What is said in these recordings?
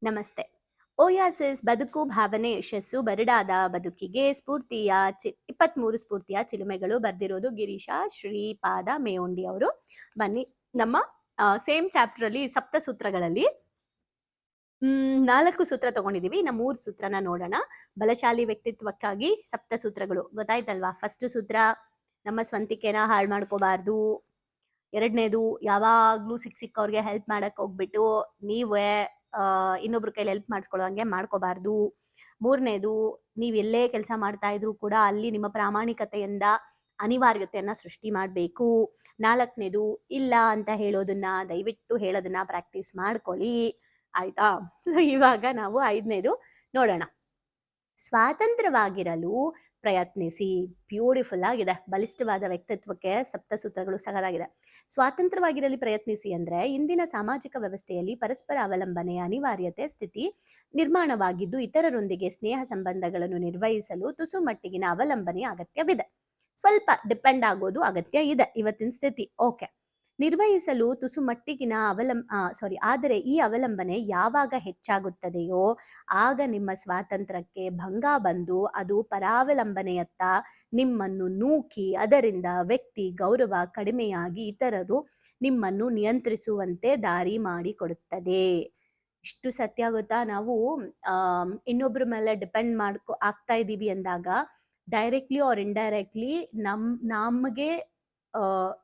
ನಮಸ್ತೆ. ಓಯಾಸಿಸ್ ಬದುಕು ಭಾವನೆ ಯಶಸ್ಸು ಬರಡಾದ ಬದುಕಿಗೆ ಸ್ಫೂರ್ತಿಯ 23 ಸ್ಫೂರ್ತಿಯ ಚಿಲುಮೆಗಳು ಬರ್ದಿರೋದು ಗಿರೀಶ ಶ್ರೀಪಾದ ಮೇವುಂಡಿ ಅವರು. ಬನ್ನಿ ನಮ್ಮ ಸೇಮ್ ಚಾಪ್ಟರ್ ಅಲ್ಲಿ ಸಪ್ತಸೂತ್ರಗಳಲ್ಲಿ 4 ಸೂತ್ರ ತಗೊಂಡಿದೀವಿ. ಇನ್ನ 3 ಸೂತ್ರನ ನೋಡೋಣ. ಬಲಶಾಲಿ ವ್ಯಕ್ತಿತ್ವಕ್ಕಾಗಿ ಸಪ್ತಸೂತ್ರಗಳು ಗೊತ್ತಾಯ್ತಲ್ವಾ? ಫಸ್ಟ್ ಸೂತ್ರ, ನಮ್ಮ ಸ್ವಂತಿಕೆನ ಹಾಳು ಮಾಡ್ಕೋಬಾರ್ದು. ಎರಡನೇದು, ಯಾವಾಗ್ಲೂ ಸಿಕ್ಕವ್ರಿಗೆ ಹೆಲ್ಪ್ ಮಾಡಕ್ ಹೋಗ್ಬಿಟ್ಟು ನೀವೇ ಇನ್ನೊಬ್ರ ಕೈಲಿ ಹೆಲ್ಪ್ ಮಾಡಿಸ್ಕೊಳ್ಳೋ ಹಂಗೆ ಮಾಡ್ಕೋಬಾರ್ದು. ಮೂರನೇದು, ನೀವ್ ಎಲ್ಲೇ ಕೆಲಸ ಮಾಡ್ತಾ ಇದ್ರು ಕೂಡ ಅಲ್ಲಿ ನಿಮ್ಮ ಪ್ರಾಮಾಣಿಕತೆಯಿಂದ ಅನಿವಾರ್ಯತೆಯನ್ನ ಸೃಷ್ಟಿ ಮಾಡಬೇಕು. ನಾಲ್ಕನೇದು, ಇಲ್ಲ ಅಂತ ಹೇಳೋದನ್ನ ದಯವಿಟ್ಟು ಹೇಳೋದನ್ನ ಪ್ರಾಕ್ಟೀಸ್ ಮಾಡ್ಕೊಳ್ಳಿ. ಆಯ್ತಾ? ಇವಾಗ ನಾವು 5ನೇದು ನೋಡೋಣ. ಸ್ವಾತಂತ್ರ್ಯವಾಗಿರಲು ಪ್ರಯತ್ನಿಸಿ. ಬ್ಯೂಟಿಫುಲ್ ಆಗಿದೆ. ಬಲಿಷ್ಠವಾದ ವ್ಯಕ್ತಿತ್ವಕ್ಕೆ ಸಪ್ತಸೂತ್ರಗಳು ಸಗದಾಗಿದೆ. ಸ್ವಾತಂತ್ರ್ಯವಾಗಿರಲಿ ಪ್ರಯತ್ನಿಸಿ ಅಂದ್ರೆ ಇಂದಿನ ಸಾಮಾಜಿಕ ವ್ಯವಸ್ಥೆಯಲ್ಲಿ ಪರಸ್ಪರ ಅವಲಂಬನೆಯ ಅನಿವಾರ್ಯತೆ ಸ್ಥಿತಿ ನಿರ್ಮಾಣವಾಗಿದ್ದು ಇತರರೊಂದಿಗೆ ಸ್ನೇಹ ಸಂಬಂಧಗಳನ್ನು ನಿರ್ವಹಿಸಲು ತುಸು ಮಟ್ಟಿಗಿನ ಅವಲಂಬನೆಯ ಅಗತ್ಯವಿದೆ. ಸ್ವಲ್ಪ ಡಿಪೆಂಡ್ ಆಗೋದು ಅಗತ್ಯ ಇದೆ ಇವತ್ತಿನ ಸ್ಥಿತಿ. ಓಕೆ, ನಿರ್ವಹಿಸಲು ತುಸು ಮಟ್ಟಿಗಿನ ಆದರೆ ಈ ಅವಲಂಬನೆ ಯಾವಾಗ ಹೆಚ್ಚಾಗುತ್ತದೆಯೋ ಆಗ ನಿಮ್ಮ ಸ್ವಾತಂತ್ರ್ಯಕ್ಕೆ ಭಂಗ ಬಂದು ಅದು ಪರಾವಲಂಬನೆಯತ್ತ ನಿಮ್ಮನ್ನು ನೂಕಿ ಅದರಿಂದ ವ್ಯಕ್ತಿ ಗೌರವ ಕಡಿಮೆಯಾಗಿ ಇತರರು ನಿಮ್ಮನ್ನು ನಿಯಂತ್ರಿಸುವಂತೆ ದಾರಿ ಮಾಡಿಕೊಡುತ್ತದೆ. ಇಷ್ಟು ಸತ್ಯ ಗೊತ್ತಾ? ನಾವು ಇನ್ನೊಬ್ಬರ ಮೇಲೆ ಡಿಪೆಂಡ್ ಆಗ್ತಾ ಇದ್ದೀವಿ ಅಂದಾಗ ಡೈರೆಕ್ಟ್ಲಿ ಆರ್ ಇಂಡೈರೆಕ್ಟ್ಲಿ ನಮಗೆ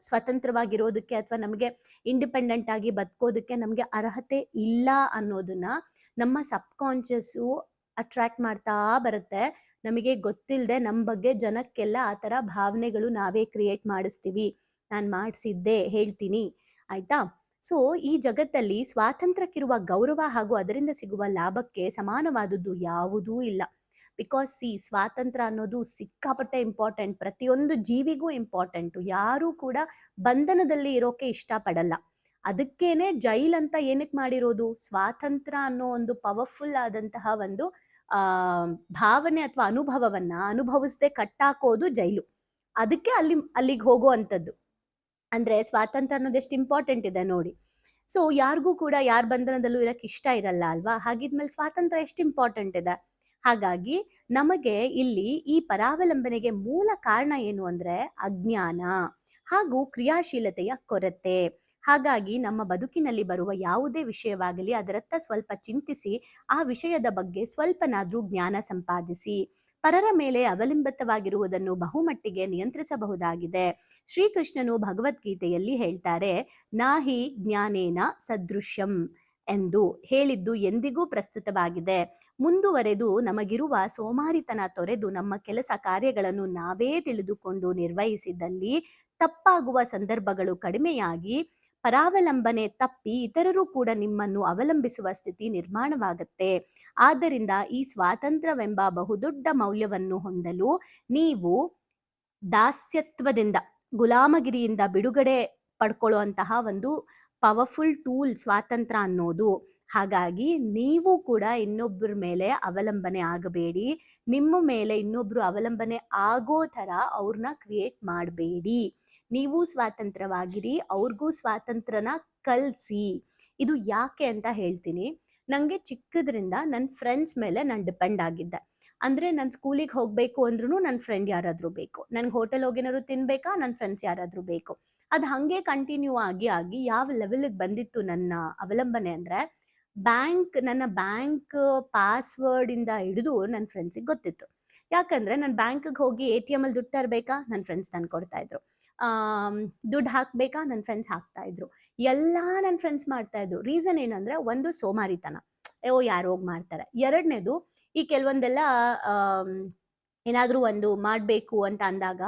ಸ್ವತಂತ್ರವಾಗಿರೋದಕ್ಕೆ ಅಥವಾ ನಮಗೆ ಇಂಡಿಪೆಂಡೆಂಟ್ ಆಗಿ ಬದುಕೋದಕ್ಕೆ ನಮಗೆ ಅರ್ಹತೆ ಇಲ್ಲ ಅನ್ನೋದನ್ನ ನಮ್ಮ ಸಬ್ ಕಾನ್ಷಿಯಸ್ಸು ಅಟ್ರಾಕ್ಟ್ ಮಾಡ್ತಾ ಬರುತ್ತೆ. ನಮಗೆ ಗೊತ್ತಿಲ್ಲದೆ ನಮ್ಮ ಬಗ್ಗೆ ಜನಕ್ಕೆಲ್ಲ ಆ ಥರ ಭಾವನೆಗಳು ನಾವೇ ಕ್ರಿಯೇಟ್ ಮಾಡಿಸ್ತೀವಿ. ನಾನು ಮಾಡಿಸಿದ್ದೆ ಹೇಳ್ತೀನಿ, ಆಯ್ತಾ? ಸೊ ಈ ಜಗತ್ತಲ್ಲಿ ಸ್ವಾತಂತ್ರ್ಯಕ್ಕಿರುವ ಗೌರವ ಹಾಗೂ ಅದರಿಂದ ಸಿಗುವ ಲಾಭಕ್ಕೆ ಸಮಾನವಾದದ್ದು ಯಾವುದೂ ಇಲ್ಲ. ಬಿಕಾಸ್ ಸ್ವಾತಂತ್ರ್ಯ ಅನ್ನೋದು ಸಿಕ್ಕಾಪಟ್ಟೆ ಇಂಪಾರ್ಟೆಂಟ್. ಪ್ರತಿಯೊಂದು ಜೀವಿಗೂ ಇಂಪಾರ್ಟೆಂಟು. ಯಾರೂ ಕೂಡ ಬಂಧನದಲ್ಲಿ ಇರೋಕೆ ಇಷ್ಟಪಡಲ್ಲ. ಅದಕ್ಕೇನೆ ಜೈಲ್ ಅಂತ ಏನಕ್ಕೆ ಮಾಡಿರೋದು? ಸ್ವಾತಂತ್ರ್ಯ ಅನ್ನೋ ಒಂದು ಪವರ್ಫುಲ್ ಆದಂತಹ ಒಂದು ಭಾವನೆ ಅಥವಾ ಅನುಭವವನ್ನ ಅನುಭವಿಸದೆ ಕಟ್ಟಾಕೋದು ಜೈಲು. ಅದಕ್ಕೆ ಅಲ್ಲಿಗೆ ಹೋಗುವಂಥದ್ದು. ಅಂದ್ರೆ ಸ್ವಾತಂತ್ರ್ಯ ಅನ್ನೋದು ಎಷ್ಟು ಇಂಪಾರ್ಟೆಂಟ್ ಇದೆ ನೋಡಿ. ಸೊ ಯಾರಿಗೂ ಕೂಡ ಯಾರ ಬಂಧನದಲ್ಲೂ ಇರಕ್ಕೆ ಇಷ್ಟ ಇರಲ್ಲ ಅಲ್ವಾ? ಹಾಗಿದ್ಮೇಲೆ ಸ್ವಾತಂತ್ರ್ಯ ಎಷ್ಟು ಇಂಪಾರ್ಟೆಂಟ್ ಇದೆ. ಹಾಗಾಗಿ ನಮಗೆ ಇಲ್ಲಿ ಈ ಪರಾವಲಂಬನೆಗೆ ಮೂಲ ಕಾರಣ ಏನು ಅಂದ್ರೆ ಅಜ್ಞಾನ ಹಾಗೂ ಕ್ರಿಯಾಶೀಲತೆಯ ಕೊರತೆ. ಹಾಗಾಗಿ ನಮ್ಮ ಬದುಕಿನಲ್ಲಿ ಬರುವ ಯಾವುದೇ ವಿಷಯವಾಗಲಿ ಅದರತ್ತ ಸ್ವಲ್ಪ ಚಿಂತಿಸಿ ಆ ವಿಷಯದ ಬಗ್ಗೆ ಸ್ವಲ್ಪನಾದ್ರೂ ಜ್ಞಾನ ಸಂಪಾದಿಸಿ ಪರರ ಮೇಲೆ ಅವಲಂಬಿತವಾಗಿರುವುದನ್ನು ಬಹುಮಟ್ಟಿಗೆ ನಿಯಂತ್ರಿಸಬಹುದಾಗಿದೆ. ಶ್ರೀಕೃಷ್ಣನು ಭಗವದ್ಗೀತೆಯಲ್ಲಿ ಹೇಳ್ತಾರೆ, ನಾಹಿ ಜ್ಞಾನೇನ ಸದೃಶ್ಯಂ ಎಂದು ಹೇಳಿದ್ದು ಎಂದಿಗೂ ಪ್ರಸ್ತುತವಾಗಿದೆ. ಮುಂದುವರೆದು ನಮಗಿರುವ ಸೋಮಾರಿತನ ತೊರೆದು ನಮ್ಮ ಕೆಲಸ ಕಾರ್ಯಗಳನ್ನು ನಾವೇ ತಿಳಿದುಕೊಂಡು ನಿರ್ವಹಿಸಿದಲ್ಲಿ ತಪ್ಪಾಗುವ ಸಂದರ್ಭಗಳು ಕಡಿಮೆಯಾಗಿ ಪರಾವಲಂಬನೆ ತಪ್ಪಿ ಇತರರು ಕೂಡ ನಿಮ್ಮನ್ನು ಅವಲಂಬಿಸುವ ಸ್ಥಿತಿ ನಿರ್ಮಾಣವಾಗುತ್ತೆ. ಆದ್ದರಿಂದ ಈ ಸ್ವಾತಂತ್ರ್ಯವೆಂಬ ಬಹುದೊಡ್ಡ ಮೌಲ್ಯವನ್ನು ಹೊಂದಲು ನೀವು ದಾಸ್ಯತ್ವದಿಂದ ಗುಲಾಮಗಿರಿಯಿಂದ ಬಿಡುಗಡೆ ಪಡ್ಕೊಳ್ಳುವಂತಹ ಒಂದು ಪವರ್ಫುಲ್ ಟೂಲ್ ಸ್ವಾತಂತ್ರ್ಯ ಅನ್ನೋದು. ಹಾಗಾಗಿ ನೀವು ಕೂಡ ಇನ್ನೊಬ್ಬರ ಮೇಲೆ ಅವಲಂಬನೆ ಆಗಬೇಡಿ. ನಿಮ್ಮ ಮೇಲೆ ಇನ್ನೊಬ್ರು ಅವಲಂಬನೆ ಆಗೋ ಥರ ಅವ್ರನ್ನ ಕ್ರಿಯೇಟ್ ಮಾಡಬೇಡಿ. ನೀವು ಸ್ವಾತಂತ್ರ್ಯವಾಗಿರಿ, ಅವ್ರಿಗೂ ಸ್ವಾತಂತ್ರ್ಯನ ಕಲಿಸಿ. ಇದು ಯಾಕೆ ಅಂತ ಹೇಳ್ತೀನಿ. ನನಗೆ ಚಿಕ್ಕದ್ರಿಂದ ನನ್ನ ಫ್ರೆಂಡ್ಸ್ ಮೇಲೆ ನಾನು ಡಿಪೆಂಡ್ ಆಗಿದ್ದೆ. ಅಂದರೆ ನಾನು ಸ್ಕೂಲಿಗೆ ಹೋಗಬೇಕು ಅಂದ್ರೂ ನನ್ನ ಫ್ರೆಂಡ್ ಯಾರಾದರೂ ಬೇಕು. ನನಗೆ ಹೋಟೆಲ್ ಹೋಗೇನಾದ್ರು ತಿನ್ಬೇಕಾ, ನನ್ನ ಫ್ರೆಂಡ್ಸ್ ಯಾರಾದರೂ ಬೇಕು. ಅದು ಹಾಗೆ ಕಂಟಿನ್ಯೂ ಆಗಿ ಯಾವ ಲೆವೆಲ್ಗೆ ಬಂದಿತ್ತು ನನ್ನ ಅವಲಂಬನೆ ಅಂದರೆ ನನ್ನ ಬ್ಯಾಂಕ್ ಪಾಸ್ವರ್ಡಿಂದ ಹಿಡಿದು ನನ್ನ ಫ್ರೆಂಡ್ಸಿಗೆ ಗೊತ್ತಿತ್ತು. ಯಾಕಂದರೆ ನಾನು ಬ್ಯಾಂಕಿಗೆ ಹೋಗಿ ATM ಅಲ್ಲಿ ದುಡ್ಡು ತರಬೇಕಾ, ನನ್ನ ಫ್ರೆಂಡ್ಸ್ ತಂದು ಕೊಡ್ತಾ ಇದ್ರು. ದುಡ್ಡು ಹಾಕಬೇಕಾ, ನನ್ನ ಫ್ರೆಂಡ್ಸ್ ಹಾಕ್ತಾ ಇದ್ರು. ಎಲ್ಲ ನನ್ನ ಫ್ರೆಂಡ್ಸ್ ಮಾಡ್ತಾ ಇದ್ರು. ರೀಸನ್ ಏನಂದರೆ, ಒಂದು ಸೋಮಾರಿತನ, ಯಾರು ಹೋಗಿ ಮಾಡ್ತಾರೆ. ಎರಡನೇದು, ಈ ಕೆಲವೊಂದೆಲ್ಲ ಏನಾದರೂ ಒಂದು ಮಾಡಬೇಕು ಅಂತ ಅಂದಾಗ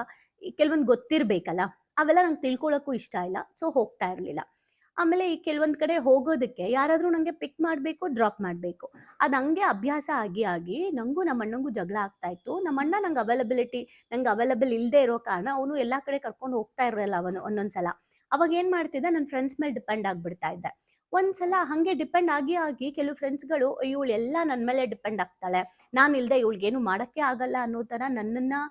ಕೆಲವೊಂದು ಗೊತ್ತಿರಬೇಕಲ್ಲ, ಅವೆಲ್ಲ ನಂಗೆ ತಿಳ್ಕೊಳ್ಳೋಕ್ಕೂ ಇಷ್ಟ ಇಲ್ಲ. ಸೊ ಹೋಗ್ತಾ ಇರಲಿಲ್ಲ. ಆಮೇಲೆ ಈ ಕೆಲವೊಂದು ಕಡೆ ಹೋಗೋದಕ್ಕೆ ಯಾರಾದರೂ ನನಗೆ ಪಿಕ್ ಮಾಡಬೇಕು, ಡ್ರಾಪ್ ಮಾಡಬೇಕು. ಅದು ಹಂಗೆ ಅಭ್ಯಾಸ ಆಗಿ ನನಗೂ ನಮ್ಮ ಅಣ್ಣಂಗೂ ಜಗಳ ಆಗ್ತಾ ಇತ್ತು. ನಮ್ಮ ಅಣ್ಣ ನಂಗೆ ಅವೈಲಬಲ್ ಇಲ್ಲದೆ ಇರೋ ಕಾರಣ ಅವನು ಎಲ್ಲ ಕಡೆ ಕರ್ಕೊಂಡು ಹೋಗ್ತಾ ಇರಲಿಲ್ಲ. ಒಂದೊಂದ್ಸಲ ಅವಾಗ ಏನು ಮಾಡ್ತಿದ್ದೆ, ನನ್ನ ಫ್ರೆಂಡ್ಸ್ ಮೇಲೆ ಡಿಪೆಂಡ್ ಆಗಿಬಿಡ್ತಾ ಇದ್ದೆ. ಒಂದ್ಸಲ ಹಾಗೆ ಡಿಪೆಂಡ್ ಆಗಿ ಕೆಲವು ಫ್ರೆಂಡ್ಸ್ಗಳು ಇವಳು ಎಲ್ಲ ನನ್ನ ಮೇಲೆ ಡಿಪೆಂಡ್ ಆಗ್ತಾಳೆ, ನಾನು ಇಲ್ಲದೆ ಇವಳಿಗೇನು ಮಾಡೋಕ್ಕೆ ಆಗಲ್ಲ ಅನ್ನೋ ಥರ ನನ್ನನ್ನು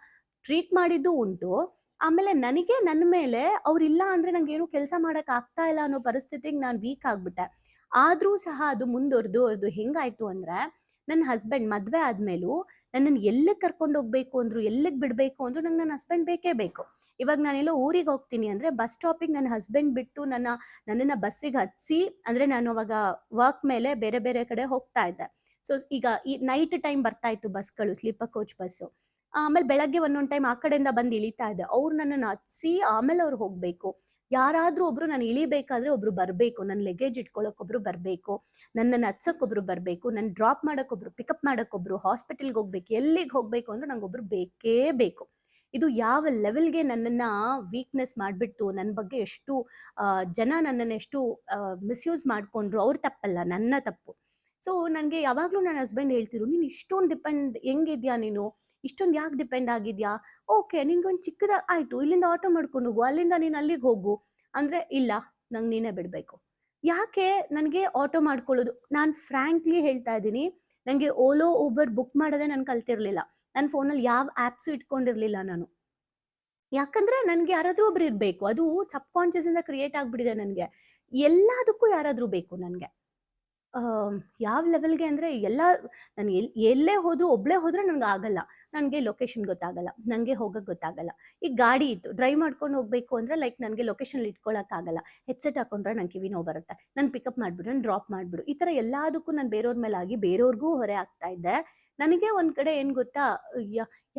ಟ್ರೀಟ್ ಮಾಡಿದ್ದು ಉಂಟು. ಆಮೇಲೆ ನನಗೆ ನನ್ನ ಮೇಲೆ ಅವ್ರಿಲ್ಲ ಅಂದರೆ ನಂಗೇನು ಕೆಲಸ ಮಾಡೋಕೆ ಆಗ್ತಾ ಇಲ್ಲ ಅನ್ನೋ ಪರಿಸ್ಥಿತಿಗೆ ನಾನು ವೀಕ್ ಆಗಿಬಿಟ್ಟೆ. ಆದ್ರೂ ಸಹ ಅದು ಮುಂದುವರೆದು ಹೆಂಗಾಯ್ತು ಅಂದ್ರೆ, ನನ್ನ ಹಸ್ಬೆಂಡ್ ಮದ್ವೆ ಆದ್ಮೇಲೂ ನನ್ನನ್ನು ಎಲ್ಲಿಗೆ ಕರ್ಕೊಂಡು ಹೋಗ್ಬೇಕು ಅಂದ್ರು, ಎಲ್ಲಿಗೆ ಬಿಡ್ಬೇಕು ಅಂದ್ರು ನಂಗೆ ನನ್ನ ಹಸ್ಬೆಂಡ್ ಬೇಕೇ ಬೇಕು. ಇವಾಗ ನಾನೆಲ್ಲೋ ಊರಿಗೆ ಹೋಗ್ತೀನಿ ಅಂದ್ರೆ ಬಸ್ ಸ್ಟಾಪಿಗೆ ನನ್ನ ಹಸ್ಬೆಂಡ್ ಬಿಟ್ಟು ನನ್ನನ್ನ ಬಸ್ಸಿಗೆ ಹತ್ಸಿ, ಅಂದ್ರೆ ನಾನು ಅವಾಗ ವರ್ಕ್ ಮೇಲೆ ಬೇರೆ ಬೇರೆ ಕಡೆ ಹೋಗ್ತಾ ಇದ್ದೆ. ಸೊ ಈಗ ಈ ನೈಟ್ ಟೈಮ್ ಬರ್ತಾ ಇತ್ತು ಬಸ್ಗಳು, ಸ್ಲೀಪರ್ ಕೋಚ್ ಬಸ್ಸು. ಆಮೇಲೆ ಬೆಳಗ್ಗೆ ಒಂದೊಂದ್ ಟೈಮ್ ಆ ಕಡೆಯಿಂದ ಬಂದು ಇಳಿತಾ ಇದೆ. ಅವ್ರು ನನ್ನನ್ನು ಹತ್ಸಿ ಆಮೇಲೆ ಅವ್ರು ಹೋಗ್ಬೇಕು. ಯಾರಾದ್ರೂ ಒಬ್ರು ನಾನು ಇಳಿಬೇಕಾದ್ರೆ ಒಬ್ರು ಬರ್ಬೇಕು, ನನ್ನ ಲಗೇಜ್ ಇಟ್ಕೊಳಕ್ ಒಬ್ರು ಬರ್ಬೇಕು, ನನ್ನನ್ನು ಹತ್ಸಕ್ ಒಬ್ರು ಬರ್ಬೇಕು, ನನ್ನ ಡ್ರಾಪ್ ಮಾಡಕ್ ಒಬ್ರು, ಪಿಕಪ್ ಮಾಡಕ್ ಒಬ್ರು, ಹಾಸ್ಪಿಟಲ್ಗೆ ಹೋಗ್ಬೇಕು, ಎಲ್ಲಿಗೆ ಹೋಗ್ಬೇಕು ಅಂದ್ರೆ ನಂಗೊಬ್ರು ಬೇಕೇ ಬೇಕು. ಇದು ಯಾವ ಲೆವೆಲ್ಗೆ ನನ್ನನ್ನ ವೀಕ್ನೆಸ್ ಮಾಡ್ಬಿಟ್ಟು, ನನ್ನ ಬಗ್ಗೆ ಎಷ್ಟು ಜನ ನನ್ನನ್ನು ಎಷ್ಟು ಮಿಸ್ಯೂಸ್ ಮಾಡ್ಕೊಂಡ್ರು, ಅವ್ರ ತಪ್ಪಲ್ಲ, ನನ್ನ ತಪ್ಪು. ಸೊ ನನಗೆ ಯಾವಾಗ್ಲೂ ನನ್ನ ಹಸ್ಬೆಂಡ್ ಹೇಳ್ತಿರು, ನೀನು ಇಷ್ಟೊಂದು ಡಿಪೆಂಡ್ ಹೆಂಗಿದ್ಯಾ ನೀನು, ಇಷ್ಟೊಂದು ಯಾಕೆ ಡಿಪೆಂಡ್ ಆಗಿದ್ಯಾ? ಓಕೆ, ನಿನ್ಗೊಂದು ಚಿಕ್ಕದಾಗ ಆಯ್ತು, ಇಲ್ಲಿಂದ ಆಟೋ ಮಾಡ್ಕೊಂಡು ಹೋಗು, ಅಲ್ಲಿಂದ ನೀನು ಅಲ್ಲಿಗೆ ಹೋಗು ಅಂದ್ರೆ, ಇಲ್ಲ ನಂಗೆ ನೀನೇ ಬಿಡಬೇಕು. ಯಾಕೆ ನನಗೆ ಆಟೋ ಮಾಡ್ಕೊಳ್ಳೋದು? ನಾನು ಫ್ರ್ಯಾಂಕ್ಲಿ ಹೇಳ್ತಾ ಇದ್ದೀನಿ, ನನಗೆ ಓಲೋ ಊಬರ್ ಬುಕ್ ಮಾಡೋದೇ ನಾನು ಕಲ್ತಿರ್ಲಿಲ್ಲ. ನನ್ನ ಫೋನಲ್ಲಿ ಯಾವ ಆ್ಯಪ್ಸು ಇಟ್ಕೊಂಡಿರ್ಲಿಲ್ಲ ನಾನು. ಯಾಕಂದ್ರೆ ನನ್ಗೆ ಯಾರಾದ್ರೂ ಒಬ್ರು ಇರ್ಬೇಕು. ಅದು ಸಬ್ ಕಾನ್ಶಿಯಸ್ ಇಂದ ಕ್ರಿಯೇಟ್ ಆಗ್ಬಿಟ್ಟಿದೆ ನನ್ಗೆ. ಎಲ್ಲದಕ್ಕೂ ಯಾರಾದ್ರೂ ಬೇಕು ನನ್ಗೆ. ಯಾವ ಲೆವೆಲ್ಗೆ ಅಂದ್ರೆ ನಾನು ಎಲ್ಲೇ ಹೋದ್ರು ಒಬ್ಳೇ ಹೋದ್ರೆ ನನ್ಗೆ ಆಗಲ್ಲ. ನನಗೆ ಲೊಕೇಶನ್ ಗೊತ್ತಾಗಲ್ಲ, ನನಗೆ ಹೋಗಕ್ ಗೊತ್ತಾಗಲ್ಲ. ಈಗ ಗಾಡಿ ಇತ್ತು, ಡ್ರೈವ್ ಮಾಡ್ಕೊಂಡು ಹೋಗ್ಬೇಕು ಅಂದ್ರೆ ಲೈಕ್ ನನಗೆ ಲೊಕೇಶನ್ ಇಟ್ಕೊಳಕ್ ಆಗಲ್ಲ. ಹೆಡ್ಸೆಟ್ ಹಾಕೊಂಡ್ರೆ ನಂಗೆ ಕಿವಿ ನೋವು ಬರುತ್ತೆ. ನಾನು ಪಿಕಪ್ ಮಾಡ್ಬಿಡು, ನಾನು ಡ್ರಾಪ್ ಮಾಡ್ಬಿಡು, ಈ ತರ ಎಲ್ಲದಕ್ಕೂ ನಾನು ಬೇರೆಯವ್ರ ಮೇಲೆ ಆಗಿ ಬೇರೆಯವ್ರಿಗೂ ಹೊರೆ ಆಗ್ತಾ ಇದ್ದೆ. ನನಗೆ ಒಂದ್ ಕಡೆ ಏನ್ ಗೊತ್ತಾ,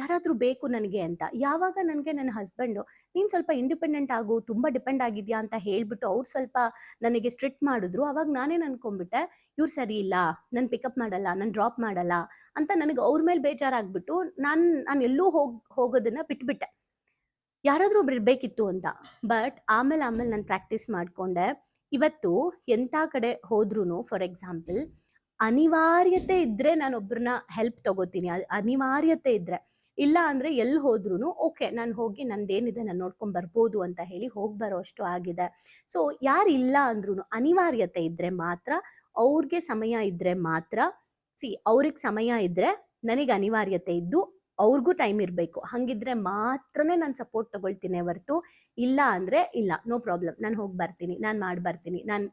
ಯಾರಾದ್ರೂ ಬೇಕು ನನಗೆ ಅಂತ. ಯಾವಾಗ ನನಗೆ ನನ್ನ ಹಸ್ಬೆಂಡು, ನೀನ್ ಸ್ವಲ್ಪ ಇಂಡಿಪೆಂಡೆಂಟ್ ಆಗು, ತುಂಬಾ ಡಿಪೆಂಡ್ ಆಗಿದ್ಯಾ ಅಂತ ಹೇಳ್ಬಿಟ್ಟು ಅವ್ರು ಸ್ವಲ್ಪ ನನಗೆ ಸ್ಟ್ರಿಕ್ಟ್ ಮಾಡಿದ್ರು, ಅವಾಗ ನಾನೇನ್ ಅನ್ಕೊಂಡ್ಬಿಟ್ಟೆ, ಇವ್ರು ಸರಿ ಇಲ್ಲ, ನಾನು ಪಿಕಪ್ ಮಾಡಲ್ಲ, ನಾನು ಡ್ರಾಪ್ ಮಾಡಲ್ಲ ಅಂತ ನನಗೆ ಅವ್ರ ಮೇಲೆ ಬೇಜಾರಾಗ್ಬಿಟ್ಟು ನಾನು ಎಲ್ಲೂ ಹೋಗೋದನ್ನ ಬಿಟ್ಬಿಟ್ಟೆ. ಯಾರಾದ್ರೂ ಒಬ್ರು ಇರ್ಬೇಕಿತ್ತು ಅಂತ. ಬಟ್ ಆಮೇಲೆ ನಾನು ಪ್ರಾಕ್ಟೀಸ್ ಮಾಡ್ಕೊಂಡೆ. ಇವತ್ತು ಎಂಥ ಕಡೆ ಹೋದ್ರೂ, ಫಾರ್ ಎಕ್ಸಾಂಪಲ್, ಅನಿವಾರ್ಯತೆ ಇದ್ರೆ ನಾನು ಒಬ್ರನ್ನ ಹೆಲ್ಪ್ ತಗೋತೀನಿ. ಅನಿವಾರ್ಯತೆ ಇದ್ರೆ. ಇಲ್ಲ ಅಂದ್ರೆ ಎಲ್ಲಿ ಹೋದ್ರೂ ಓಕೆ, ನಾನು ಹೋಗಿ ನಂದೇನಿದೆ ನಾನು ನೋಡ್ಕೊಂಡ್ ಬರ್ಬೋದು ಅಂತ ಹೇಳಿ ಹೋಗಿ ಬರೋ ಅಷ್ಟು ಆಗಿದೆ. ಸೊ ಯಾರು ಇಲ್ಲ ಅಂದ್ರೂ ಅನಿವಾರ್ಯತೆ ಇದ್ರೆ ಮಾತ್ರ, ಅವ್ರಿಗೆ ಸಮಯ ಇದ್ರೆ ಮಾತ್ರ, ಅವ್ರಿಗೆ ಸಮಯ ಇದ್ರೆ ನನಗೆ ಅನಿವಾರ್ಯತೆ ಇದ್ದು ಅವ್ರಿಗೂ ಟೈಮ್ ಇರಬೇಕು. ಹಂಗಿದ್ರೆ ಮಾತ್ರನೇ ನಾನು ಸಪೋರ್ಟ್ ತಗೊಳ್ತೀನಿ ಹೊರತು, ಇಲ್ಲ ಅಂದ್ರೆ ಇಲ್ಲ, ನೋ ಪ್ರಾಬ್ಲಮ್, ನಾನು ಹೋಗಿ ಬರ್ತೀನಿ, ನಾನು ಮಾಡಿ ಬರ್ತೀನಿ, ನಾನು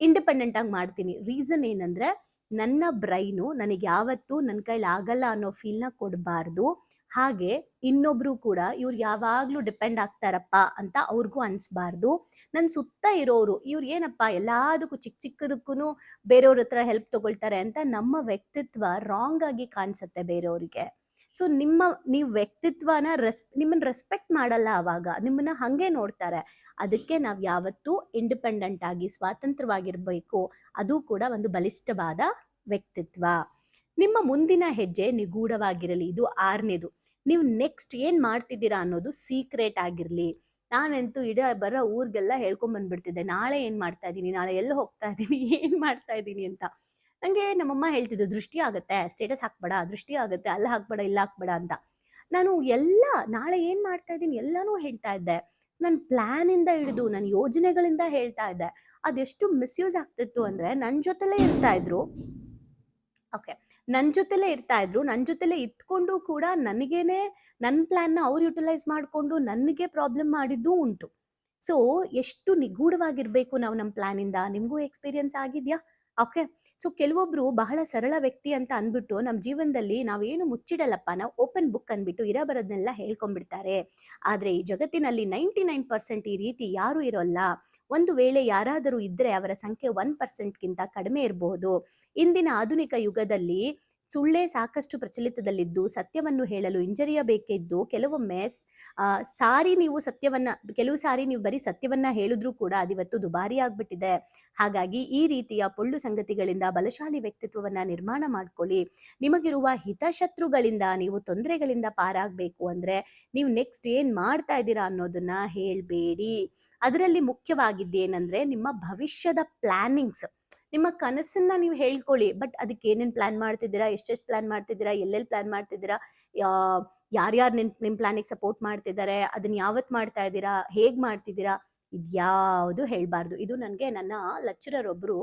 ಇಂಡಿಪೆಂಡೆಂಟ್ ಆಗಿ ಮಾಡ್ತೀನಿ. ರೀಸನ್ ಏನಂದ್ರೆ, ನನ್ನ ಬ್ರೈನು ನನಗೆ ಯಾವತ್ತೂ ನನ್ನ ಕೈಲಿ ಆಗಲ್ಲ ಅನ್ನೋ ಫೀಲ್ನ ಕೊಡಬಾರ್ದು. ಹಾಗೆ ಇನ್ನೊಬ್ರು ಕೂಡ ಇವ್ರು ಯಾವಾಗ್ಲೂ ಡಿಪೆಂಡ್ ಆಗ್ತಾರಪ್ಪ ಅಂತ ಅವ್ರಿಗೂ ಅನ್ಸ್ಬಾರ್ದು. ನನ್ನ ಸುತ್ತ ಇರೋರು ಇವ್ರು ಏನಪ್ಪ ಎಲ್ಲದಕ್ಕೂ ಚಿಕ್ಕದಕ್ಕೂ ಬೇರೆಯವ್ರ ಹತ್ರ ಹೆಲ್ಪ್ ತಗೊಳ್ತಾರೆ ಅಂತ ನಮ್ಮ ವ್ಯಕ್ತಿತ್ವ ರಾಂಗ್ ಆಗಿ ಕಾಣಿಸುತ್ತೆ ಬೇರೆಯವ್ರಿಗೆ. ಸೊ ನೀವು ವ್ಯಕ್ತಿತ್ವನ ನಿಮ್ಮನ್ನ ರೆಸ್ಪೆಕ್ಟ್ ಮಾಡಲ್ಲ, ಅವಾಗ ನಿಮ್ಮನ್ನ ಹಂಗೆ ನೋಡ್ತಾರೆ. ಅದಕ್ಕೆ ನಾವು ಯಾವತ್ತೂ ಇಂಡಿಪೆಂಡೆಂಟ್ ಆಗಿ ಸ್ವಾತಂತ್ರ್ಯವಾಗಿರ್ಬೇಕು. ಅದು ಕೂಡ ಒಂದು ಬಲಿಷ್ಠವಾದ ವ್ಯಕ್ತಿತ್ವ. ನಿಮ್ಮ ಮುಂದಿನ ಹೆಜ್ಜೆ ನಿಗೂಢವಾಗಿರಲಿ. ಇದು 6ನೇದು. ನೀವು ನೆಕ್ಸ್ಟ್ ಏನ್ ಮಾಡ್ತಿದ್ದೀರಾ ಅನ್ನೋದು ಸೀಕ್ರೆಟ್ ಆಗಿರ್ಲಿ. ನಾನಂತೂ ಬರೋ ಊರಿಗೆಲ್ಲ ಹೇಳ್ಕೊಂಡ್ ಬಂದ್ಬಿಡ್ತಿದ್ದೆ, ನಾಳೆ ಏನ್ ಮಾಡ್ತಾ ಇದ್ದೀನಿ, ನಾಳೆ ಎಲ್ಲಿ ಹೋಗ್ತಾ ಇದ್ದೀನಿ, ಏನ್ ಮಾಡ್ತಾ ಇದ್ದೀನಿ ಅಂತ. ನಂಗೆ ನಮ್ಮಮ್ಮ ಹೇಳ್ತಿದ್ದು, ದೃಷ್ಟಿ ಆಗತ್ತೆ, ಸ್ಟೇಟಸ್ ಹಾಕ್ಬೇಡ, ದೃಷ್ಟಿ ಆಗತ್ತೆ, ಅಲ್ಲಿ ಹಾಕ್ಬೇಡ, ಇಲ್ಲ ಹಾಕ್ಬೇಡ ಅಂತ. ನಾನು ನಾಳೆ ಏನ್ ಮಾಡ್ತಾ ಇದ್ದೀನಿ ಎಲ್ಲಾನು ಹೇಳ್ತಾ ಇದ್ದೆ. ನನ್ನ ಪ್ಲಾನ್ ಇಂದ ಹಿಡಿದು ನನ್ನ ಯೋಜನೆಗಳಿಂದ ಹೇಳ್ತಾ ಇದ್ದೆ. ಅದೆಷ್ಟು ಮಿಸ್ಯೂಸ್ ಆಗ್ತಿತ್ತು ಅಂದ್ರೆ, ನನ್ನ ಜೊತೆಲೇ ಇರ್ತಾ ಇದ್ರು. ನನ್ನ ಜೊತೆಲೇ ಇತ್ಕೊಂಡು ಕೂಡ ನನಗೇನೆ ನನ್ನ ಪ್ಲಾನ್ನ ಅವ್ರು ಯುಟಿಲೈಸ್ ಮಾಡ್ಕೊಂಡು ನನಗೆ ಪ್ರಾಬ್ಲಮ್ ಮಾಡಿದ್ದು ಉಂಟು. ಸೊ ಎಷ್ಟು ನಿಗೂಢವಾಗಿರ್ಬೇಕು ನಾವು ನಮ್ಮ ಪ್ಲಾನ್ ಇಂದ. ನಿಮ್ಗೂ ಎಕ್ಸ್ಪೀರಿಯನ್ಸ್ ಆಗಿದ್ಯಾ? ಓಕೆ. ಸೊ ಕೆಲವೊಬ್ರು ಬಹಳ ಸರಳ ವ್ಯಕ್ತಿ ಅಂತ ಅಂದ್ಬಿಟ್ಟು ನಮ್ಮ ಜೀವನದಲ್ಲಿ ನಾವೇನು ಮುಚ್ಚಿಡಲ್ಲಪ್ಪ, ನಾವು ಓಪನ್ ಬುಕ್ ಅಂದ್ಬಿಟ್ಟು ಇರೋ ಬರೋದನ್ನೆಲ್ಲ ಹೇಳ್ಕೊಂಡ್ಬಿಡ್ತಾರೆ. ಆದ್ರೆ ಈ ಜಗತ್ತಿನಲ್ಲಿ 99% ಈ ರೀತಿ ಯಾರು ಇರೋಲ್ಲ. ಒಂದು ವೇಳೆ ಯಾರಾದರೂ ಇದ್ರೆ ಅವರ ಸಂಖ್ಯೆ 1%ಗಿಂತ ಕಡಿಮೆ ಇರಬಹುದು. ಇಂದಿನ ಆಧುನಿಕ ಯುಗದಲ್ಲಿ ಸುಳ್ಳೇ ಸಾಕಷ್ಟು ಪ್ರಚಲಿತದಲ್ಲಿದ್ದು, ಸತ್ಯವನ್ನು ಹೇಳಲು ಹಿಂಜರಿಯಬೇಕಿದ್ದು, ಕೆಲವು ಸಾರಿ ನೀವು ಬರೀ ಸತ್ಯವನ್ನ ಹೇಳಿದ್ರೂ ಕೂಡ ಅದಿವತ್ತು ದುಬಾರಿ ಆಗ್ಬಿಟ್ಟಿದೆ. ಹಾಗಾಗಿ ಈ ರೀತಿಯ ಪೊಳ್ಳು ಸಂಗತಿಗಳಿಂದ ಬಲಶಾಲಿ ವ್ಯಕ್ತಿತ್ವವನ್ನ ನಿರ್ಮಾಣ ಮಾಡ್ಕೊಳ್ಳಿ. ನಿಮಗಿರುವ ಹಿತಶತ್ರುಗಳಿಂದ ನೀವು ತೊಂದರೆಗಳಿಂದ ಪಾರಾಗಬೇಕು ಅಂದ್ರೆ ನೀವು ನೆಕ್ಸ್ಟ್ ಏನ್ ಮಾಡ್ತಾ ಇದ್ದೀರಾ ಅನ್ನೋದನ್ನ ಹೇಳ್ಬೇಡಿ. ಅದರಲ್ಲಿ ಮುಖ್ಯವಾಗಿದ್ದೇನಂದ್ರೆ ನಿಮ್ಮ ಭವಿಷ್ಯದ ಪ್ಲಾನಿಂಗ್ಸ್. ನಿಮ್ಮ ಕನಸನ್ನ ನೀವು ಹೇಳ್ಕೊಳ್ಳಿ, ಬಟ್ ಅದಕ್ಕೆ ಏನೇನ್ ಪ್ಲಾನ್ ಮಾಡ್ತಿದ್ದೀರಾ, ಎಷ್ಟೆಷ್ಟು ಪ್ಲಾನ್ ಮಾಡ್ತಿದ್ದೀರಾ, ಎಲ್ಲೆಲ್ಲಿ ಪ್ಲಾನ್ ಮಾಡ್ತಿದ್ದೀರಾ, ಯಾರ್ಯಾರು ನಿಮ್ ಪ್ಲಾನಿಗೆ ಸಪೋರ್ಟ್ ಮಾಡ್ತಿದ್ದಾರೆ, ಅದನ್ನ ಯಾವತ್ ಮಾಡ್ತಾ ಇದ್ದೀರಾ, ಹೇಗ್ ಮಾಡ್ತಿದ್ದೀರಾ, ಇದ್ಯಾವುದು ಹೇಳ್ಬಾರ್ದು. ಇದು ನನಗೆ ನನ್ನ ಲೆಕ್ಚರರ್ ಒಬ್ರು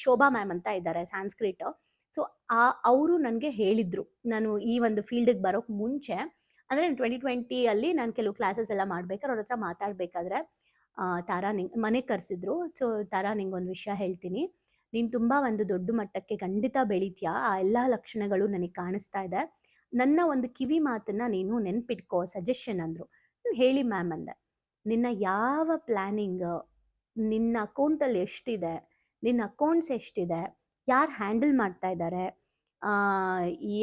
ಶೋಭಾ ಮ್ಯಾಮ್ ಅಂತ ಇದ್ದಾರೆ, ಸಾಂಸ್ಕ್ರಿಟ್. ಸೊ ಅವರು ನನಗೆ ಹೇಳಿದ್ರು, ನಾನು ಈ ಒಂದು ಫೀಲ್ಡ್ಗೆ ಬರೋಕ್ ಮುಂಚೆ, ಅಂದ್ರೆ 2020 ಅಲ್ಲಿ ನಾನು ಕೆಲವು ಕ್ಲಾಸಸ್ ಎಲ್ಲ ಮಾಡ್ಬೇಕಾದ್ರೆ ಅವ್ರ ಹತ್ರ ಮಾತಾಡ್ಬೇಕಾದ್ರೆ, ತಾರಾ, ಮನೆಗೆ ಕರೆಸಿದ್ರು. ಸೊ ತಾರಾ, ನಿಂಗೊಂದು ವಿಷಯ ಹೇಳ್ತೀನಿ. ನೀನು ತುಂಬ ಒಂದು ದೊಡ್ಡ ಮಟ್ಟಕ್ಕೆ ಖಂಡಿತ ಬೆಳಿತೀಯಾ, ಆ ಎಲ್ಲ ಲಕ್ಷಣಗಳು ನನಗೆ ಕಾಣಿಸ್ತಾ ಇದೆ. ನನ್ನ ಒಂದು ಕಿವಿ ಮಾತನ್ನ ನೀನು ನೆನ್ಪಿಟ್ಕೋ, ಸಜೆಷನ್ ಅಂದರು. ಹೇಳಿ ಮ್ಯಾಮ್ ಅಂದೆ. ನಿನ್ನ ಯಾವ ಪ್ಲ್ಯಾನಿಂಗ್, ನಿನ್ನ ಅಕೌಂಟಲ್ಲಿ ಎಷ್ಟಿದೆ, ನಿನ್ನ ಅಕೌಂಟ್ಸ್ ಎಷ್ಟಿದೆ, ಯಾರು ಹ್ಯಾಂಡಲ್ ಮಾಡ್ತಾ ಇದ್ದಾರೆ,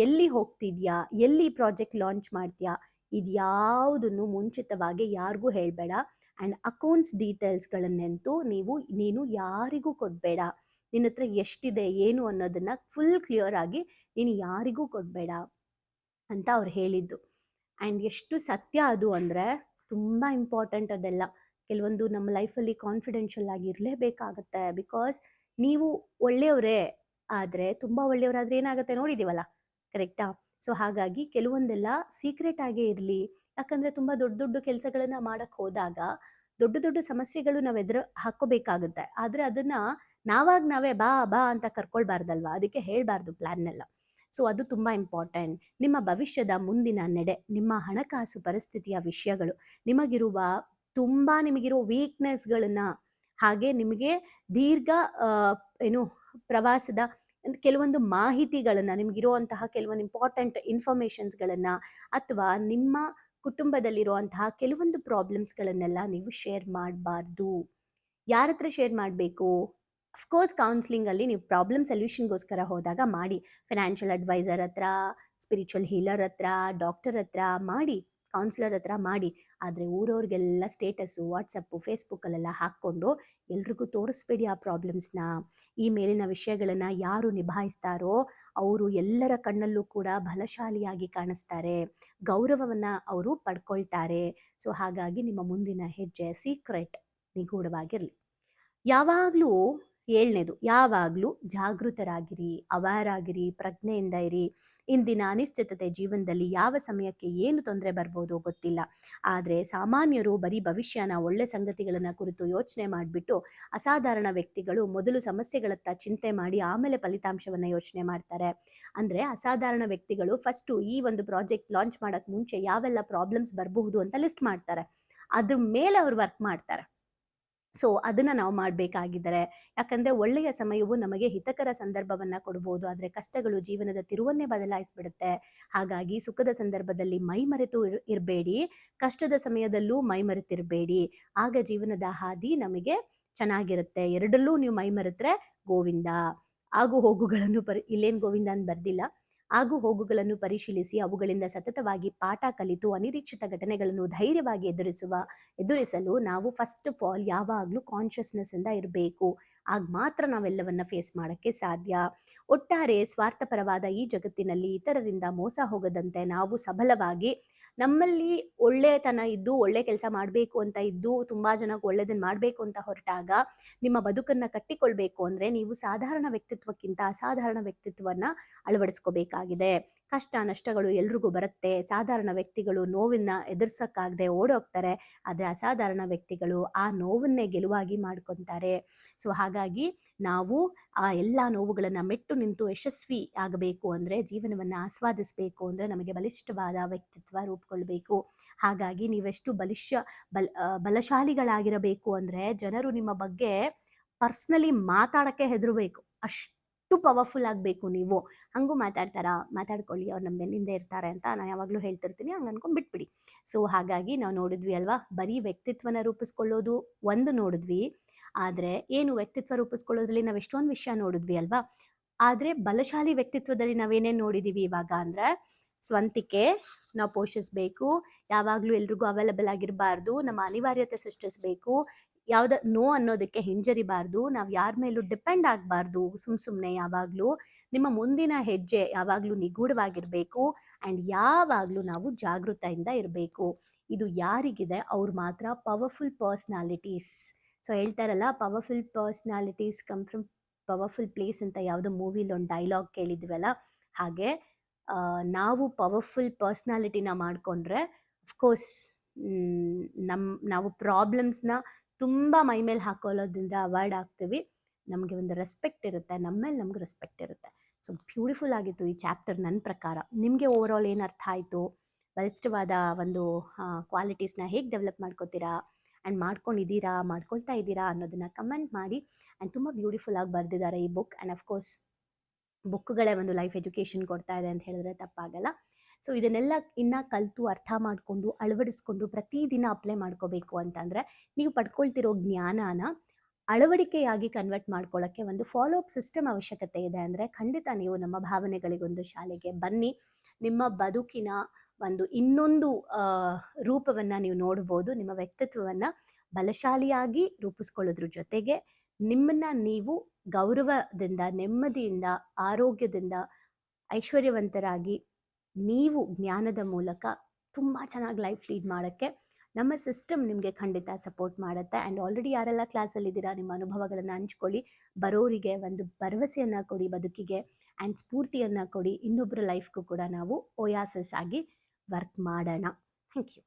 ಎಲ್ಲಿ ಹೋಗ್ತಿದ್ಯಾ, ಎಲ್ಲಿ ಪ್ರಾಜೆಕ್ಟ್ ಲಾಂಚ್ ಮಾಡ್ತೀಯಾ, ಇದ್ಯಾವುದನ್ನು ಮುಂಚಿತವಾಗಿ ಯಾರಿಗೂ ಹೇಳಬೇಡ. ಆ್ಯಂಡ್ ಅಕೌಂಟ್ಸ್ ಡೀಟೇಲ್ಸ್ಗಳನ್ನೆಂತೂ ನೀನು ಯಾರಿಗೂ ಕೊಡಬೇಡ. ನಿನ್ನ ಹತ್ರ ಎಷ್ಟಿದೆ ಏನು ಅನ್ನೋದನ್ನು ಫುಲ್ ಕ್ಲಿಯರ್ ಆಗಿ ನೀನು ಯಾರಿಗೂ ಕೊಡಬೇಡ ಅಂತ ಅವ್ರು ಹೇಳಿದ್ದು. ಆ್ಯಂಡ್ ಎಷ್ಟು ಸತ್ಯ ಅದು ಅಂದರೆ ತುಂಬ ಇಂಪಾರ್ಟೆಂಟ್ ಅದೆಲ್ಲ. ಕೆಲವೊಂದು ನಮ್ಮ ಲೈಫಲ್ಲಿ ಕಾನ್ಫಿಡೆನ್ಷಿಯಲ್ ಆಗಿ ಇರಲೇಬೇಕಾಗತ್ತೆ. ಬಿಕಾಸ್ ನೀವು ಒಳ್ಳೆಯವರೇ, ಆದರೆ ತುಂಬ ಒಳ್ಳೆಯವರಾದರೆ ಏನಾಗುತ್ತೆ ನೋಡಿದ್ದೀವಲ್ಲ, ಕರೆಕ್ಟಾ? ಸೊ ಹಾಗಾಗಿ ಕೆಲವೊಂದೆಲ್ಲ ಸೀಕ್ರೆಟ್ ಆಗೇ ಇರಲಿ. ಯಾಕಂದರೆ ತುಂಬ ದೊಡ್ಡ ದೊಡ್ಡ ಕೆಲಸಗಳನ್ನು ಮಾಡೋಕ್ಕೆ ಹೋದಾಗ ದೊಡ್ಡ ದೊಡ್ಡ ಸಮಸ್ಯೆಗಳು ನಾವು ಎದುರು ಹಾಕ್ಕೋಬೇಕಾಗುತ್ತೆ. ಆದರೆ ಅದನ್ನು ನಾವೇ ಬಾ ಬಾ ಅಂತ ಕರ್ಕೊಳ್ಬಾರ್ದಲ್ವ, ಅದಕ್ಕೆ ಹೇಳಬಾರ್ದು ಪ್ಲ್ಯಾನ್ನೆಲ್ಲ. ಸೊ ಅದು ತುಂಬ ಇಂಪಾರ್ಟೆಂಟ್. ನಿಮ್ಮ ಭವಿಷ್ಯದ ಮುಂದಿನ ನಡೆ, ನಿಮ್ಮ ಹಣಕಾಸು ಪರಿಸ್ಥಿತಿಯ ವಿಷಯಗಳು, ನಿಮಗಿರೋ ವೀಕ್ನೆಸ್ಗಳನ್ನು, ಹಾಗೆ ನಿಮಗೆ ದೀರ್ಘ ಪ್ರವಾಸದ ಕೆಲವೊಂದು ಮಾಹಿತಿಗಳನ್ನು, ನಿಮಗಿರುವಂತಹ ಕೆಲವೊಂದು ಇಂಪಾರ್ಟೆಂಟ್ ಇನ್ಫಾರ್ಮೇಷನ್ಸ್ಗಳನ್ನು, ಅಥವಾ ನಿಮ್ಮ ಕುಟುಂಬದಲ್ಲಿರುವಂತಹ ಕೆಲವೊಂದು ಪ್ರಾಬ್ಲಮ್ಸ್ಗಳನ್ನೆಲ್ಲ ನೀವು ಶೇರ್ ಮಾಡಬಾರ್ದು. ಯಾರ ಹತ್ರ ಶೇರ್ ಮಾಡಬೇಕು? ಅಫ್ಕೋರ್ಸ್ ಕೌನ್ಸಿಲಿಂಗಲ್ಲಿ ನೀವು ಪ್ರಾಬ್ಲಮ್ ಸೊಲ್ಯೂಷನ್ಗೋಸ್ಕರ ಹೋದಾಗ ಮಾಡಿ, ಫೈನಾನ್ಷಿಯಲ್ ಅಡ್ವೈಸರ್ ಹತ್ರ, ಸ್ಪಿರಿಚುವಲ್ ಹೀಲರ್ ಹತ್ರ, ಡಾಕ್ಟರ್ ಹತ್ರ ಮಾಡಿ, ಕೌನ್ಸಿಲರ್ ಹತ್ರ ಮಾಡಿ. ಆದರೆ ಊರವ್ರಿಗೆಲ್ಲ ಸ್ಟೇಟಸ್ಸು ವಾಟ್ಸಪ್ಪು ಫೇಸ್ಬುಕ್ಕಲ್ಲೆಲ್ಲ ಹಾಕ್ಕೊಂಡು ಎಲ್ರಿಗೂ ತೋರಿಸ್ಬೇಡಿ ಆ ಪ್ರಾಬ್ಲಮ್ಸ್ನ. ಈ ಮೇಲಿನ ವಿಷಯಗಳನ್ನು ಯಾರು ನಿಭಾಯಿಸ್ತಾರೋ ಅವರು ಎಲ್ಲರ ಕಣ್ಣಲ್ಲೂ ಕೂಡ ಬಲಶಾಲಿಯಾಗಿ ಕಾಣಿಸ್ತಾರೆ, ಗೌರವವನ್ನು ಅವರು ಪಡ್ಕೊಳ್ತಾರೆ. ಸೊ ಹಾಗಾಗಿ ನಿಮ್ಮ ಮುಂದಿನ ಹೆಜ್ಜೆ ಸೀಕ್ರೆಟ್, ನಿಗೂಢವಾಗಿರಲಿ. ಯಾವಾಗಲೂ ಯಾವಾಗಲೂ ಜಾಗೃತರಾಗಿರಿ, ಅವೇರ್ ಆಗಿರಿ, ಪ್ರಜ್ಞೆಯಿಂದ ಇರಿ. ಇಂದಿನ ಅನಿಶ್ಚಿತತೆ ಜೀವನದಲ್ಲಿ ಯಾವ ಸಮಯಕ್ಕೆ ಏನು ತೊಂದರೆ ಬರ್ಬೋದು ಗೊತ್ತಿಲ್ಲ. ಆದರೆ ಸಾಮಾನ್ಯರು ಬರೀ ಭವಿಷ್ಯನ, ಒಳ್ಳೆ ಸಂಗತಿಗಳನ್ನು ಕುರಿತು ಯೋಚನೆ ಮಾಡಿಬಿಟ್ಟು, ಅಸಾಧಾರಣ ವ್ಯಕ್ತಿಗಳು ಮೊದಲು ಸಮಸ್ಯೆಗಳತ್ತ ಚಿಂತೆ ಮಾಡಿ ಆಮೇಲೆ ಫಲಿತಾಂಶವನ್ನು ಯೋಚನೆ ಮಾಡ್ತಾರೆ. ಅಂದರೆ ಅಸಾಧಾರಣ ವ್ಯಕ್ತಿಗಳು ಫಸ್ಟು ಈ ಒಂದು ಪ್ರಾಜೆಕ್ಟ್ ಲಾಂಚ್ ಮಾಡೋಕ್ಕೆ ಮುಂಚೆ ಯಾವೆಲ್ಲ ಪ್ರಾಬ್ಲಮ್ಸ್ ಬರಬಹುದು ಅಂತ ಲಿಸ್ಟ್ ಮಾಡ್ತಾರೆ, ಅದ್ರ ಮೇಲೆ ಅವ್ರು ವರ್ಕ್ ಮಾಡ್ತಾರೆ. ಸೊ ಅದನ್ನು ನಾವು ಮಾಡಬೇಕಾಗಿದ್ದಾರೆ. ಯಾಕಂದರೆ ಒಳ್ಳೆಯ ಸಮಯವು ನಮಗೆ ಹಿತಕರ ಸಂದರ್ಭವನ್ನು ಕೊಡ್ಬೋದು, ಆದರೆ ಕಷ್ಟಗಳು ಜೀವನದ ತಿರುವನ್ನೇ ಬದಲಾಯಿಸ್ಬಿಡುತ್ತೆ. ಹಾಗಾಗಿ ಸುಖದ ಸಂದರ್ಭದಲ್ಲಿ ಮೈಮರೆತು ಇರಬೇಡಿ, ಕಷ್ಟದ ಸಮಯದಲ್ಲೂ ಮೈಮರೆತಿರಬೇಡಿ. ಆಗ ಜೀವನದ ಹಾದಿ ನಮಗೆ ಚೆನ್ನಾಗಿರುತ್ತೆ. ಎರಡಲ್ಲೂ ನೀವು ಮೈಮರೆತ್ರೆ ಗೋವಿಂದ. ಆಗು ಹೋಗುಗಳನ್ನು ಇಲ್ಲೇನು ಗೋವಿಂದ ಅಂತ ಬರ್ದಿಲ್ಲ. ಆಗು ಹೋಗುಗಳನ್ನು ಪರಿಶೀಲಿಸಿ ಅವುಗಳಿಂದ ಸತತವಾಗಿ ಪಾಠ ಕಲಿತು ಅನಿರೀಕ್ಷಿತ ಘಟನೆಗಳನ್ನು ಧೈರ್ಯವಾಗಿ ಎದುರಿಸಲು ನಾವು ಫಸ್ಟ್ ಆಫ್ ಆಲ್ ಯಾವಾಗಲೂ ಕಾನ್ಷಿಯಸ್ನೆಸ್ಸಿಂದ ಇರಬೇಕು. ಆಗ ಮಾತ್ರ ನಾವೆಲ್ಲವನ್ನ ಫೇಸ್ ಮಾಡೋಕ್ಕೆ ಸಾಧ್ಯ. ಒಟ್ಟಾರೆ ಸ್ವಾರ್ಥಪರವಾದ ಈ ಜಗತ್ತಿನಲ್ಲಿ ಇತರರಿಂದ ಮೋಸ ಹೋಗದಂತೆ ನಾವು ಸಬಲವಾಗಿ, ನಮ್ಮಲ್ಲಿ ಒಳ್ಳೆತನ ಇದ್ದು ಒಳ್ಳೆ ಕೆಲಸ ಮಾಡಬೇಕು ಅಂತ ಇದ್ದು ತುಂಬ ಜನಕ್ಕೆ ಒಳ್ಳೆಯದನ್ನು ಮಾಡಬೇಕು ಅಂತ ಹೊರಟಾಗ ನಿಮ್ಮ ಬದುಕನ್ನು ಕಟ್ಟಿಕೊಳ್ಬೇಕು ಅಂದರೆ ನೀವು ಸಾಧಾರಣ ವ್ಯಕ್ತಿತ್ವಕ್ಕಿಂತ ಅಸಾಧಾರಣ ವ್ಯಕ್ತಿತ್ವವನ್ನು ಅಳವಡಿಸ್ಕೋಬೇಕಾಗಿದೆ. ಕಷ್ಟ ನಷ್ಟಗಳು ಎಲ್ರಿಗೂ ಬರುತ್ತೆ. ಸಾಧಾರಣ ವ್ಯಕ್ತಿಗಳು ನೋವನ್ನು ಎದುರಿಸೋಕ್ಕಾಗದೆ ಓಡೋಗ್ತಾರೆ, ಆದರೆ ಅಸಾಧಾರಣ ವ್ಯಕ್ತಿಗಳು ಆ ನೋವನ್ನೇ ಗೆಲುವಾಗಿ ಮಾಡ್ಕೊತಾರೆ. ಸೊ ಹಾಗಾಗಿ ನಾವು ಆ ಎಲ್ಲ ನೋವುಗಳನ್ನು ಮೆಟ್ಟು ನಿಂತು ಯಶಸ್ವಿ ಆಗಬೇಕು ಅಂದರೆ, ಜೀವನವನ್ನು ಆಸ್ವಾದಿಸಬೇಕು ಅಂದರೆ ನಮಗೆ ಬಲಿಷ್ಠವಾದ ವ್ಯಕ್ತಿತ್ವ ರೂಪುಗೊಳ್ಬೇಕು. ಹಾಗಾಗಿ ನೀವೆಷ್ಟು ಬಲಶಾಲಿಗಳಾಗಿರಬೇಕು ಅಂದರೆ ಜನರು ನಿಮ್ಮ ಬಗ್ಗೆ ಪರ್ಸ್ನಲಿ ಮಾತಾಡೋಕ್ಕೆ ಹೆದರಬೇಕು, ಅಷ್ಟು ಪವರ್ಫುಲ್ ಆಗಬೇಕು ನೀವು. ಹಂಗೂ ಮಾತಾಡ್ಕೊಳ್ಳಿ, ಅವ್ರು ನಮ್ಮ ಬೆನ್ನಿಂದ ಇರ್ತಾರೆ ಅಂತ ನಾನು ಯಾವಾಗಲೂ ಹೇಳ್ತಿರ್ತೀನಿ, ಹಂಗೆ ಅನ್ಕೊಂಡು ಬಿಟ್ಬಿಡಿ. ಸೊ ಹಾಗಾಗಿ ನಾವು ನೋಡಿದ್ವಿ ಅಲ್ವಾ, ಬರೀ ವ್ಯಕ್ತಿತ್ವನ ರೂಪಿಸ್ಕೊಳ್ಳೋದು ಒಂದು ನೋಡಿದ್ವಿ, ಆದರೆ ಏನು ವ್ಯಕ್ತಿತ್ವ ರೂಪಿಸ್ಕೊಳ್ಳೋದ್ರಲ್ಲಿ ನಾವು ಎಷ್ಟೊಂದು ವಿಷಯ ನೋಡಿದ್ವಿ ಅಲ್ವಾ. ಆದರೆ ಬಲಶಾಲಿ ವ್ಯಕ್ತಿತ್ವದಲ್ಲಿ ನಾವೇನೇನು ನೋಡಿದ್ದೀವಿ ಇವಾಗ ಅಂದರೆ, ಸ್ವಂತಿಕೆ ನಾವು ಪೋಷಿಸಬೇಕು, ಯಾವಾಗಲೂ ಎಲ್ರಿಗೂ ಅವೈಲಬಲ್ ಆಗಿರಬಾರ್ದು, ನಮ್ಮ ಅನಿವಾರ್ಯತೆ ಸೃಷ್ಟಿಸಬೇಕು, ನೋ ಅನ್ನೋದಕ್ಕೆ ಹಿಂಜರಿಬಾರ್ದು, ನಾವು ಯಾರ ಮೇಲೂ ಡಿಪೆಂಡ್ ಆಗಬಾರ್ದು ಸುಮ್ಮನೆ. ಯಾವಾಗಲೂ ನಿಮ್ಮ ಮುಂದಿನ ಹೆಜ್ಜೆ ಯಾವಾಗಲೂ ನಿಗೂಢವಾಗಿರಬೇಕು. ಆ್ಯಂಡ್ ಯಾವಾಗಲೂ ನಾವು ಜಾಗೃತೆಯಿಂದ ಇರಬೇಕು. ಇದು ಯಾರಿಗಿದೆ ಅವ್ರು ಮಾತ್ರ ಪವರ್ಫುಲ್ ಪರ್ಸ್ನಾಲಿಟೀಸ್. ಸೊ ಹೇಳ್ತಾರಲ್ಲ, powerful personalities come from powerful place ಅಂತ ಯಾವುದೋ ಮೂವಿಲಿ ಒಂದು ಡೈಲಾಗ್ ಕೇಳಿದ್ವಲ್ಲ, ಹಾಗೆ ನಾವು ಪವರ್ಫುಲ್ ಪರ್ಸ್ನಾಲಿಟಿನ ಮಾಡಿಕೊಂಡ್ರೆ ಅಫ್ಕೋರ್ಸ್ ನಾವು ಪ್ರಾಬ್ಲಮ್ಸ್ನ ತುಂಬ ಮೈಮೇಲೆ ಹಾಕೊಳ್ಳೋದ್ರಿಂದ ಅವಾಯ್ಡ್ ಆಗ್ತೀವಿ. ನಮಗೆ ಒಂದು ರೆಸ್ಪೆಕ್ಟ್ ಇರುತ್ತೆ, ನಮ್ಮ ಮೇಲೆ ನಮ್ಗೆ ರೆಸ್ಪೆಕ್ಟ್ ಇರುತ್ತೆ. ಸೊ ಬ್ಯೂಟಿಫುಲ್ ಆಗಿತ್ತು ಈ ಚಾಪ್ಟರ್ ನನ್ನ ಪ್ರಕಾರ. ನಿಮಗೆ ಓವರ್ ಆಲ್ ಏನು ಅರ್ಥ ಆಯಿತು? ಬಲಿಷ್ಠವಾದ ಒಂದು ಕ್ವಾಲಿಟೀಸ್ನ ಹೇಗೆ ಡೆವಲಪ್ ಮಾಡ್ಕೋತೀರಾ? ಆ್ಯಂಡ್ ಮಾಡ್ಕೊಳ್ತಾ ಇದ್ದೀರಾ ಅನ್ನೋದನ್ನು ಕಮೆಂಟ್ ಮಾಡಿ. ಆ್ಯಂಡ್ ತುಂಬ ಬ್ಯೂಟಿಫುಲ್ಲಾಗಿ ಬರೆದಿದ್ದಾರೆ ಈ ಬುಕ್. ಆ್ಯಂಡ್ ಅಫ್ಕೋರ್ಸ್ ಬುಕ್ಗಳೇ ಒಂದು ಲೈಫ್ ಎಜುಕೇಷನ್ ಕೊಡ್ತಾ ಇದೆ ಅಂತ ಹೇಳಿದ್ರೆ ತಪ್ಪಾಗಲ್ಲ. ಸೊ ಇದನ್ನೆಲ್ಲ ಇನ್ನೂ ಕಲಿತು ಅರ್ಥ ಮಾಡಿಕೊಂಡು ಅಳವಡಿಸ್ಕೊಂಡು ಪ್ರತಿದಿನ ಅಪ್ಲೈ ಮಾಡ್ಕೋಬೇಕು ಅಂತಂದರೆ ನೀವು ಪಡ್ಕೊಳ್ತಿರೋ ಜ್ಞಾನನ ಅಳವಡಿಕೆಯಾಗಿ ಕನ್ವರ್ಟ್ ಮಾಡ್ಕೊಳ್ಳೋಕ್ಕೆ ಒಂದು ಫಾಲೋ ಅಪ್ ಸಿಸ್ಟಮ್ ಅವಶ್ಯಕತೆ ಇದೆ. ಅಂದರೆ ಖಂಡಿತ ನೀವು ನಮ್ಮ ಭಾವನೆಗಳಿಗೊಂದು ಶಾಲೆಗೆ ಬನ್ನಿ. ನಿಮ್ಮ ಬದುಕಿನ ಒಂದು ಇನ್ನೊಂದು ರೂಪವನ್ನು ನೀವು ನೋಡ್ಬೋದು. ನಿಮ್ಮ ವ್ಯಕ್ತಿತ್ವವನ್ನು ಬಲಶಾಲಿಯಾಗಿ ರೂಪಿಸ್ಕೊಳ್ಳೋದ್ರ ಜೊತೆಗೆ ನಿಮ್ಮನ್ನು ನೀವು ಗೌರವದಿಂದ, ನೆಮ್ಮದಿಯಿಂದ, ಆರೋಗ್ಯದಿಂದ, ಐಶ್ವರ್ಯವಂತರಾಗಿ ನೀವು ಜ್ಞಾನದ ಮೂಲಕ ತುಂಬ ಚೆನ್ನಾಗಿ ಲೈಫ್ ಲೀಡ್ ಮಾಡೋಕ್ಕೆ ನಮ್ಮ ಸಿಸ್ಟಮ್ ನಿಮಗೆ ಖಂಡಿತ ಸಪೋರ್ಟ್ ಮಾಡುತ್ತೆ. ಆ್ಯಂಡ್ ಆಲ್ರೆಡಿ ಯಾರೆಲ್ಲ ಕ್ಲಾಸಲ್ಲಿದ್ದೀರಾ ನಿಮ್ಮ ಅನುಭವಗಳನ್ನು ಹಂಚ್ಕೊಳ್ಳಿ. ಬರೋರಿಗೆ ಒಂದು ಭರವಸೆಯನ್ನು ಕೊಡಿ ಬದುಕಿಗೆ, ಆ್ಯಂಡ್ ಸ್ಫೂರ್ತಿಯನ್ನು ಕೊಡಿ. ಇನ್ನೊಬ್ಬರ ಲೈಫ್ಗೂ ಕೂಡ ನಾವು ಓಯಾಸಿಸ್ ಆಗಿ ವರ್ಕ್ ಮಾಡೋಣ. Thank you.